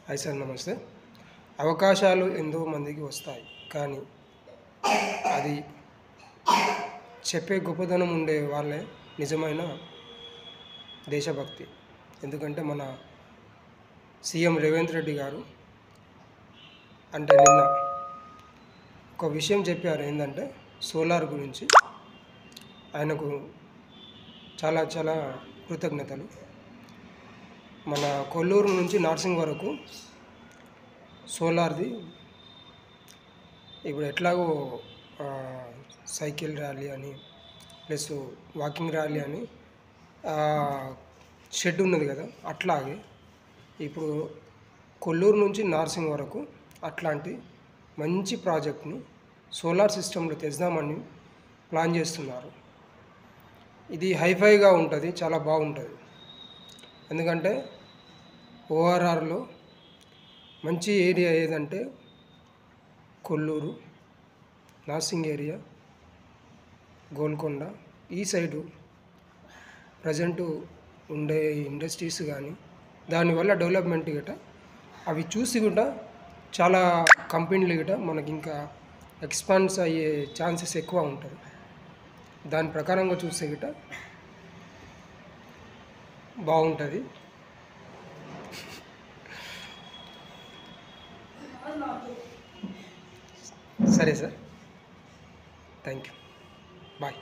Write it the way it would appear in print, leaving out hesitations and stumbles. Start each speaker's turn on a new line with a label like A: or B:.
A: Hi sir, నమస్తే. అవకాశాలు ఎంతో మందికి వస్తాయి, కానీ అది చెప్పే గొప్పతనం ఉండే వాళ్ళే నిజమైన దేశభక్తి. ఎందుకంటే మన సీఎం రేవంత్ రెడ్డి గారు నిన్న ఒక విషయం చెప్పారు. ఏంటంటే సోలార్ గురించి. ఆయనకు చాలా చాలా కృతజ్ఞతలు. మన కొల్లూరు నుంచి నార్సింగ్ వరకు సోలార్ది ఇప్పుడు ఎట్లాగో ఆ, సైకిల్ ర్యాలీ అని ప్లస్ వాకింగ్ ర్యాలీ అని షెడ్ ఉన్నది కదా, అట్లాగే ఇప్పుడు కొల్లూరు నుంచి నార్సింగ్ వరకు అట్లాంటి మంచి ప్రాజెక్ట్ని సోలార్ సిస్టంలో తెద్దామని ప్లాన్ చేస్తున్నారు. ఇది హైఫైగా ఉంటుంది, చాలా బాగుంటుంది. ఎందుకంటే ఓఆర్ఆర్లో మంచి ఏరియా ఏదంటే కొల్లూరు, నార్సింగ్ ఏరియా, గోల్కొండ ఈ సైడు ప్రజెంటు ఉండే ఇండస్ట్రీస్ కానీ దానివల్ల డెవలప్మెంట్ గిట అవి చూసి కూడా చాలా కంపెనీలు గిట మనకి ఇంకా ఎక్స్పాన్స్ అయ్యే ఛాన్సెస్ ఎక్కువ ఉంటుంది. దాని ప్రకారంగా చూస్తే గిట బాగుంటుంది. సరే సార్, థ్యాంక్ యూ, బాయ్.